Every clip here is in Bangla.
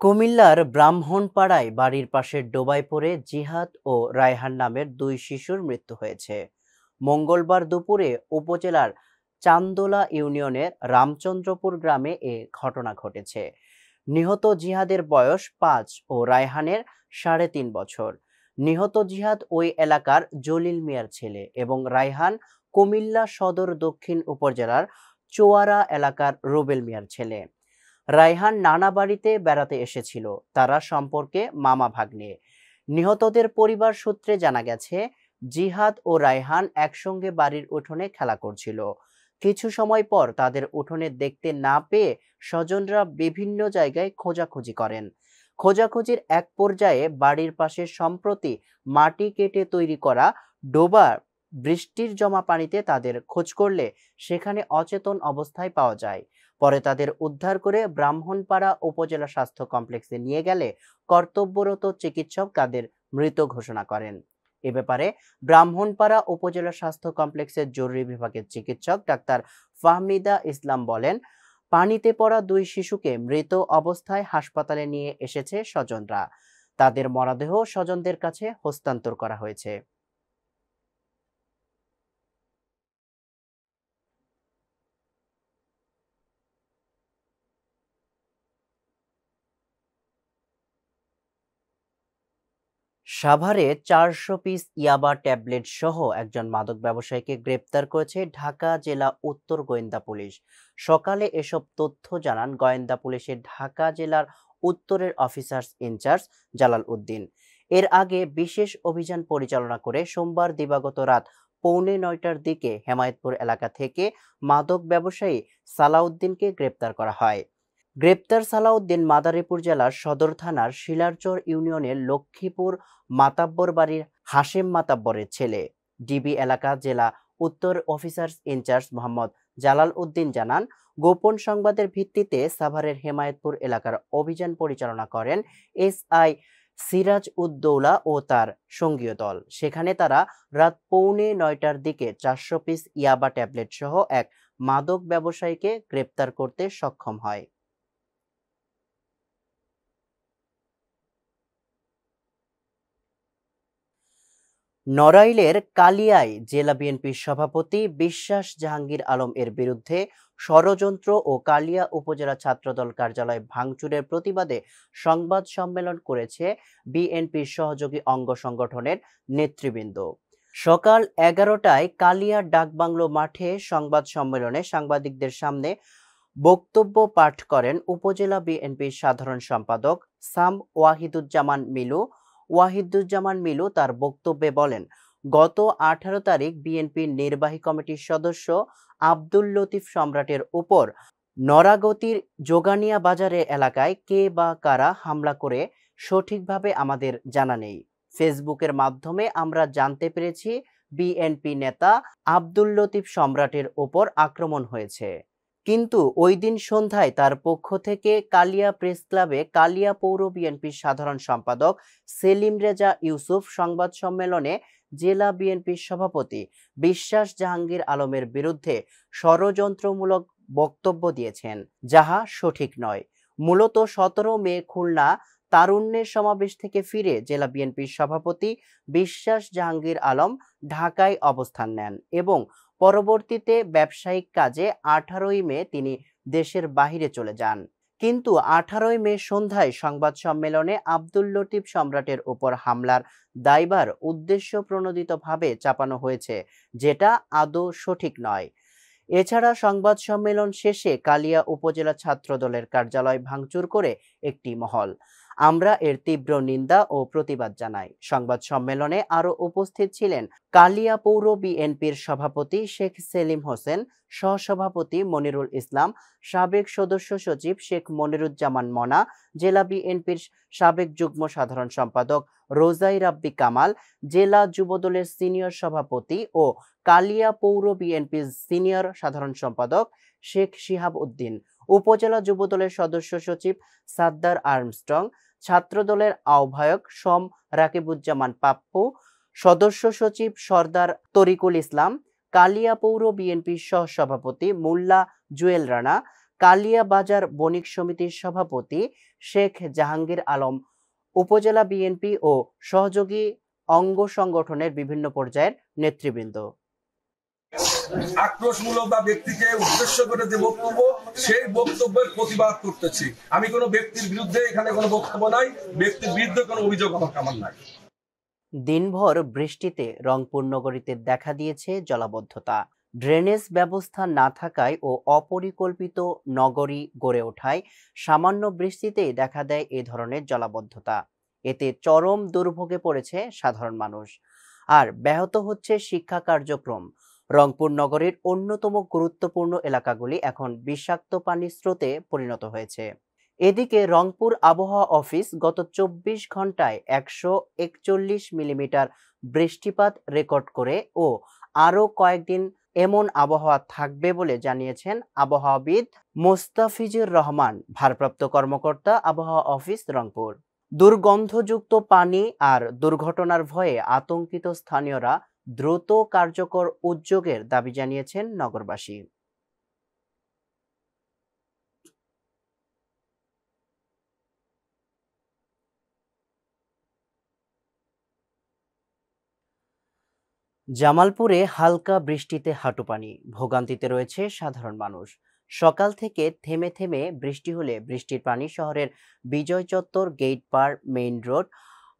কুমিল্লার ব্রাহ্মণপাড়ায় বাড়ির পাশে ডোবায় পড়ে জিহাদ ও রায়হান নামের দুই শিশুর মৃত্যু হয়েছে। মঙ্গলবার দুপুরে উপজেলার চান্দোলা ইউনিয়নের রামচন্দ্রপুর গ্রামে এ ঘটনা ঘটেছে। নিহত জিহাদের বয়স ৫ ও রায়হানের ৩.৫ বছর। নিহত জিহাদ ওই এলাকার জলিল মিয়ার ছেলে এবং রায়হান কুমিল্লা সদর দক্ষিণ উপজেলার চোয়ারা এলাকার রুবেল মিয়ার ছেলে। রায়হান নানা বাড়িতে বেড়াতে এসেছিল, তারা সম্পর্কে মামা ভাগ্নে। নিহতদের পরিবার সূত্রে জানা গেছে, জিহাদ ও রায়হান একসঙ্গে বাড়ির উঠোনে খেলা করছিল। কিছু সময় পর তাদের উঠোনে দেখতে না পেয়ে স্বজনরা বিভিন্ন জায়গায় খোঁজাখুঁজি করেন। খোঁজাখুঁজির এক পর্যায়ে বাড়ির পাশে সম্প্রতি মাটি কেটে তৈরি করা ডোবা বৃষ্টির জমা পানিতে তাদের খোঁজ করলে সেখানে অচেতন অবস্থায় পাওয়া যায়। পরে তাদের উদ্ধার করে ব্রাহ্মণপাড়া উপজেলা স্বাস্থ্য কমপ্লেক্সে নিয়ে গেলে কর্তব্যরত চিকিৎসক তাদের মৃত ঘোষণা করেন। এ ব্যাপারে ব্রাহ্মণপাড়া উপজেলা স্বাস্থ্য কমপ্লেক্সের জরুরি বিভাগের চিকিৎসক ডাক্তার ফাহমিদা ইসলাম বলেন, পানিতে পড়া দুই শিশুকে মৃত অবস্থায় হাসপাতালে নিয়ে এসেছে স্বজনরা। তাদের মরদেহ স্বজনদের কাছে হস্তান্তর করা হয়েছে। সাভারে ৪০০ পিস ইয়াবা ট্যাবলেট সহ একজন মাদক ব্যবসায়ীকে গ্রেপ্তার করেছে ঢাকা জেলা উত্তর গোয়েন্দা পুলিশ। সকালে এসব তথ্য জানান গোয়েন্দা পুলিশের ঢাকা জেলার উত্তরের অফিসার্স ইনচার্জ জালাল উদ্দিন। এর আগে বিশেষ অভিযান পরিচালনা করে সোমবার দিবাগত রাত 8:45টার দিকে হেমায়েতপুর এলাকা থেকে মাদক ব্যবসায়ী সালাউদ্দিনকে গ্রেপ্তার করা হয়। গ্রেপ্তার সালাউদ্দিন মাদারীপুর জেলার সদর থানার শিলারচর ইউনিয়নের লক্ষ্মীপুর মাতাব্বর বাড়ির হাশেম মাতাব্বরের ছেলে। ডিবি এলাকা জেলা উত্তর অফিসার্স ইনচার্জ মোহাম্মদ জালাল উদ্দিন জানান, গোপন সংবাদের ভিত্তিতে সাভারের হেমায়েতপুর এলাকার অভিযান পরিচালনা করেন এসআই সিরাজ উদ্দৌলা ও তার সঙ্গীয় দল। সেখানে তারা রাত 8:45টার দিকে 400 পিস ইয়াবা ট্যাবলেট সহ এক মাদক ব্যবসায়ীকে গ্রেপ্তার করতে সক্ষম হয়। নড়াইলের কালিয়ায় জেলা বিএনপির সভাপতি বিশ্বাস জাহাঙ্গীর আলম এর বিরুদ্ধে ষড়যন্ত্র ও কালিয়া উপজেলা ছাত্রদল কার্যালয় ভাঙচুরের প্রতিবাদে সংবাদ সম্মেলন করেছে বিএনপির সহযোগী অঙ্গ সংগঠনের নেতৃবৃন্দ। সকাল 11টায় কালিয়া ডাকবাংলো মাঠে সংবাদ সম্মেলনে সাংবাদিকদের সামনে বক্তব্য পাঠ করেন উপজেলা বিএনপির সাধারণ সম্পাদক সাম ওয়াহিদুজ্জামান মিলু তার বক্তব্যে বলেন, গত 18 তারিখ বিএনপির নির্বাহী কমিটির সদস্য আব্দুল লতিফ সম্রাটের উপর নরাগতির যোগানিয়া বাজারে এলাকায় কে বা কারা হামলা করে সঠিকভাবে আমাদের জানা নেই। ফেসবুকের মাধ্যমে আমরা জানতে পেরেছি বিএনপি নেতা আব্দুল লতিফ সম্রাটের উপর আক্রমণ হয়েছে। কিন্তু ওই দিন সন্ধ্যায় তার পক্ষ থেকে কালিয়া প্রেস ক্লাবে কালিয়া পৌর বিএনপির সাধারণ সম্পাদক সেলিম রেজা ইউসুফ সংবাদ সম্মেলনে জেলা বিএনপির সভাপতি বিশ্বাস জাহাঙ্গীর আলমের বিরুদ্ধে ষড়যন্ত্রমূলক বক্তব্য দিয়েছেন, যাহা সঠিক নয়। মূলত 17 মে খুলনা তারুণ্যের সমাবেশ থেকে ফিরে জেলা বিএনপির সভাপতি বিশ্বাস জাহাঙ্গীর আলম ঢাকায় অবস্থান নেন এবং পরবর্তীতে ব্যবসায়িক কাজে 18 মে তিনি দেশের বাহিরে চলে যান। কিন্তু 18 মে সন্ধ্যায় সংবাদ সম্মেলনে আব্দুল লতিফ সম্রাটের উপর হামলার দায়ভার উদ্দেশ্যপ্রণোদিতভাবে চাপানো হয়েছে, যেটা আদৌ সঠিক নয়। এছাড়া সংবাদ সম্মেলন শেষে কালিয়া উপজেলা ছাত্র দলের কার্যালয় ভাঙচুর করে একটি মহল। আমরা এর তীব্র নিন্দা ও প্রতিবাদ জানাই। সংবাদ সম্মেলনে আরো উপস্থিত ছিলেন কালিয়া পৌর বিএনপির সভাপতি শেখ সেলিম হোসেন, সহসভাপতি মনিরুল ইসলাম, সাবেক সদস্য সচিব শেখ মনিরুজ্জামান মনা, জেলা বিএনপির সাবেক যুগ্ম সাধারণ সম্পাদক রোজাই রাব্বি কামাল, জেলা যুবদলের সিনিয়র সভাপতি ও কালিয়া পৌর বিএনপির সিনিয়র সাধারণ সম্পাদক শেখ শিহাব উদ্দিন, উপজেলা যুবদলের সদস্য সচিব সাদ্দার আর্মস্ট্রং, ছাত্রদলের আহ্বায়ক শম রাকিবুজ্জামান পাপ্পু, সদস্য সচিব সরদার তরিকুল ইসলাম, কালিয়া পৌর বিএনপির সহসভাপতি মোল্লা জুয়েল রানা, কালিয়াবাজার বণিক সমিতির সভাপতি শেখ জাহাঙ্গীর আলম, উপজেলা বিএনপি ও সহযোগী অঙ্গ সংগঠনের বিভিন্ন পর্যায়ের নেতৃবৃন্দ। আক্রোশমূলক বা ব্যক্তিকে উদ্দেশ্য করে যে বক্তব্য, সেই বক্তব্যের প্রতিবাদ করতেছি। আমি কোনো ব্যক্তির বিরুদ্ধে এখানে কোনো বক্তব্য নাই, ব্যক্তির বিরুদ্ধে কোনো অভিযোগ আমার নাই। দিনভর বৃষ্টিতে রংপুর নগরীতে দেখা দিয়েছে জলাবদ্ধতা। ড্রেনেজ ব্যবস্থা না থাকায় ও অপরিকল্পিত নগরী গড়ে ওঠায় সামান্য বৃষ্টিতেই দেখা দেয় এ ধরনের জলাবদ্ধতা। এতে চরম দুর্ভোগে পড়েছে সাধারণ মানুষ। আর ব্যাহত হচ্ছে শিক্ষা কার্যক্রম। রংপুর নগরের অন্যতম গুরুত্বপূর্ণ এলাকাগুলি এখন বিষাক্ত পানির স্রোতে পরিণত হয়েছে। এদিকে রংপুর আবহাওয়া অফিস গত ২৪ ঘন্টায় ১৪১ মিলিমিটার বৃষ্টিপাত রেকর্ড করে ও আরও কয়েকদিন এমন আবহাওয়া থাকবে বলে জানিয়েছেন আবহাওয়াবিদ মোস্তাফিজুর রহমান, ভারপ্রাপ্ত কর্মকর্তা, আবহাওয়া অফিস রংপুর। দুর্গন্ধযুক্ত পানি আর দুর্ঘটনার ভয়ে আতঙ্কিত স্থানীয়রা দ্রুত কার্যকর উদ্যোগের দাবি জানিয়েছেন নগরবাসী। জামালপুরে হালকা বৃষ্টিতে হাঁটুপানি, ভোগান্তিতে রয়েছে সাধারণ মানুষ। সকাল থেকে থেমে থেমে বৃষ্টি হলে বৃষ্টির পানি শহরের বিজয় চত্বর, গেট পার, মেইন রোড,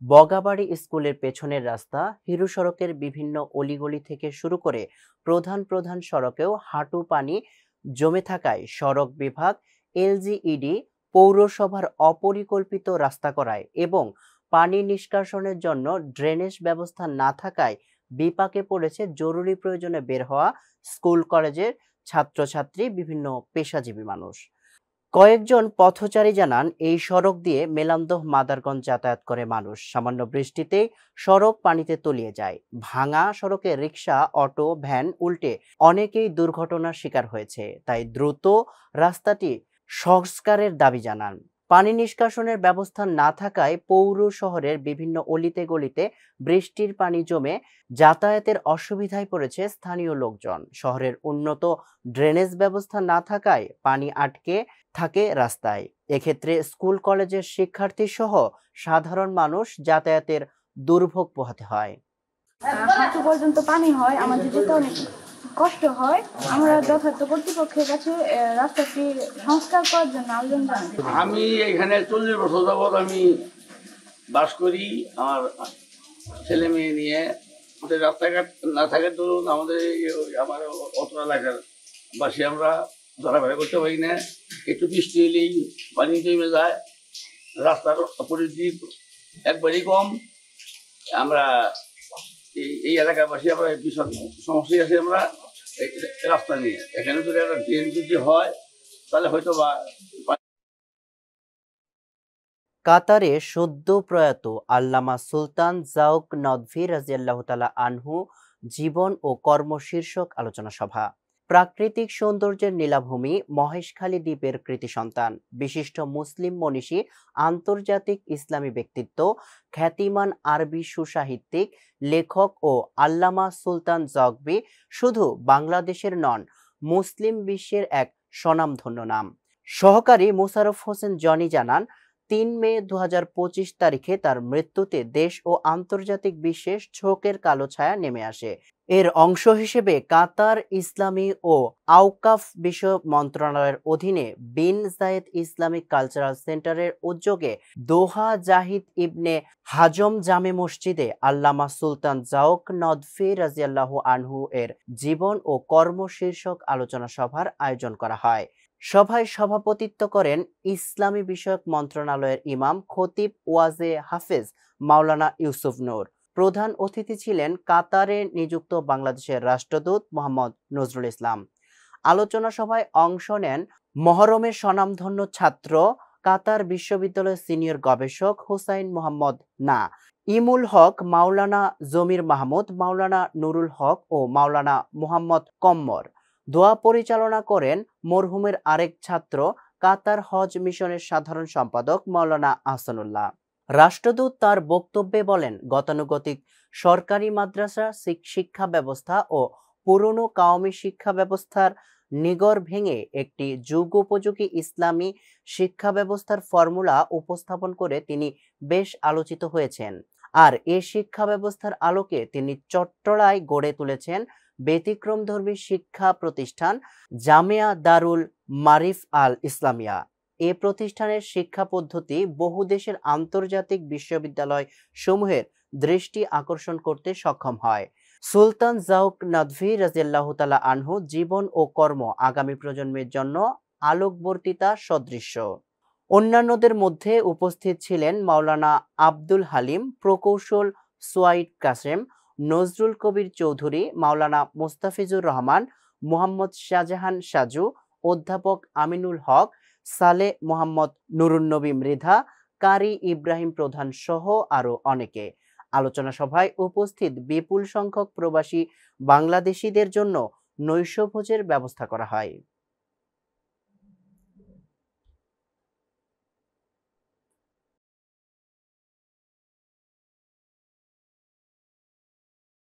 বগাবাড়ি স্কুলের পেছনের রাস্তা, হিরু সড়কের বিভিন্ন অলিগলি থেকে শুরু করে প্রধান প্রধান সড়কেও হাঁটু পানি জমে থাকায় সড়ক বিভাগ, এলজিইডি, পৌরসভার অপরিকল্পিত রাস্তা করায় এবং পানি নিষ্কাশনের জন্য ড্রেনেজ ব্যবস্থা না থাকায় বিপাকে পড়েছে জরুরি প্রয়োজনে বের হওয়া স্কুল কলেজের ছাত্রছাত্রী, বিভিন্ন পেশাজীবী মানুষ। কয়েকজন পথচারী জানান, এই সড়ক দিয়ে মেলান্দহ মাদারগঞ্জ যাতায়াত করে মানুষ। সামান্য বৃষ্টিতেই সড়ক পানিতে তলিয়ে যায়। ভাঙা সড়কে রিক্সা, অটো, ভ্যান উল্টে অনেকেই দুর্ঘটনার শিকার হয়েছে। তাই দ্রুত রাস্তাটি সংস্কারের দাবি জানান। পানি নিষ্কাশনের ব্যবস্থা না থাকায় পৌর শহরের বিভিন্ন অলিতে গলিতে বৃষ্টির পানি জমে যাতায়াতের অসুবিধায় পড়েছে স্থানীয় লোকজন। শহরের উন্নত ড্রেনেজ ব্যবস্থা না থাকায় পানি আটকে থাকে রাস্তায়। এক্ষেত্রে স্কুল কলেজের শিক্ষার্থী সহ সাধারণ মানুষ যাতায়াতের দুর্ভোগ পোহাতে হয়। হাঁটু পর্যন্ত পানি হয়, আমাদের যেতে অনেক কষ্ট হয়। আমরা যথার্থ কর্তৃপক্ষের কাছে রাস্তাটি সংস্কার করার জন্য আবেদন জানাই। আমি এখানে 40 বছর যাবৎ আমি বাস করি। আমার ছেলে মেয়ে নিয়ে আমাদের রাস্তাঘাট না থাকে ধরুন, আমার অত এলাকার বাসী আমরা চলাফেরা করতে পারি না। একটু বৃষ্টি হলেই পানি জমে যায়, রাস্তার পরিধি একবারই কম। আমরা এই এলাকাবাসী আমরা ভীষণ সমস্যায় আছি আমরা রাস্তা নিয়ে। এখানে যদি একটা ড্রেন যদি হয় তাহলে হয়তো বা। কাতারে সদ্য প্রয়াত আল্লামা সুলতান জাউক নদভী রাদিয়াল্লাহু তাআলা আনহু জীবন ও কর্ম শীর্ষক আলোচনা সভা। প্রাকৃতিক সৌন্দর্যের নীলাভূমি মহেশখালী দ্বীপের কৃতি সন্তান, বিশিষ্ট মুসলিম মনীষী, আন্তর্জাতিক ইসলামী ব্যক্তিত্ব, খ্যাতিমান আরবি সুসাহিত্যিক, লেখক ও আল্লামা সুলতান জাউকবি শুধু বাংলাদেশের নন, মুসলিম বিশ্বের এক স্বনামধন্য নাম। সহকারী মোশাররফ হোসেন জনি জানান, ৩ মে ২০২৫ তারিখে তার মৃত্যুতে দেশ ও আন্তর্জাতিক বিশ্বে শোকের কালো ছায়া নেমে আসে। এর অংশ হিসেবে কাতার ইসলামী ও আওকাফ বিষয়ক মন্ত্রণালয়ের অধীনে বিন জায়েদ ইসলামিক কালচারাল সেন্টারের উদ্যোগে দোহা জাহিদ ইবনে হাজম জামে মসজিদে আল্লামা সুলতান জাউক নদভী রাদিয়াল্লাহু আনহু এর জীবন ও কর্ম শীর্ষক আলোচনা সভার আয়োজন করা হয়। সভায় সভাপতিত্ব করেন ইসলামী বিষয়ক মন্ত্রণালয়ের ইমাম খতিব ওয়াজে হাফেজ মাওলানা ইউসুফ নূর। প্রধান অতিথি ছিলেন কাতারে নিযুক্ত বাংলাদেশের রাষ্ট্রদূত মোহাম্মদ নজরুল ইসলাম। আলোচনা সভায় অংশ নেন মহরমের স্বনামধন্য ছাত্র, কাতার বিশ্ববিদ্যালয়ের সিনিয়র গবেষক হুসাইন মোহাম্মদ না, ইমুল হক, মাওলানা জমির মাহমুদ, মাওলানা নুরুল হক ও মাওলানা মোহাম্মদ কম্মর। দোয়া পরিচালনা করেন মরহুমের আরেক ছাত্র, কাতার হজ মিশনের সাধারণ সম্পাদক মাওলানা আহসানুল্লাহ। রাষ্ট্রদূত তার বক্তব্যে বলেন, গতানুগতিক সরকারি মাদ্রাসা শিক্ষা ব্যবস্থা ও পুরনো কাওমি শিক্ষা ব্যবস্থার নিগড় ভেঙে একটি যুগোপযোগী ইসলামী শিক্ষা ব্যবস্থার ফর্মুলা উপস্থাপন করে তিনি বেশ আলোচিত হয়েছেন। আর এই শিক্ষা ব্যবস্থার আলোকে তিনি চট্টলায় গড়ে তুলেছেন ব্যতিক্রমধর্মী শিক্ষা প্রতিষ্ঠান জামিয়া দারুল মারিফ আল ইসলামিয়া। এ প্রতিষ্ঠানের শিক্ষা পদ্ধতি বহু দেশের আন্তর্জাতিক বিশ্ববিদ্যালয় সমূহের দৃষ্টি আকর্ষণ করতে সক্ষম হয়। সুলতান জাউক নাদভি রাদিয়াল্লাহু তাআলা আনহু জীবন ও কর্ম আগামী প্রজন্মের জন্য আলোকবর্তিতা সদৃশ্য। অন্যান্যদের মধ্যে উপস্থিত ছিলেন মাওলানা আব্দুল হালিম, প্রকৌশল সুয়াইদ কাসেম, নজরুল কবির চৌধুরী, মাওলানা মোস্তাফিজুর রহমান, মোহাম্মদ শাহজাহান সাজু, অধ্যাপক আমিনুল হক, সালে মোহাম্মদ নুরুন্নবী মৃধা, কারি ইব্রাহিম প্রধান সহ আরো অনেকে। আলোচনা সভায় উপস্থিত বিপুল সংখ্যক প্রবাসী বাংলাদেশিদের জন্য নৈশভোজের ব্যবস্থা করা হয়।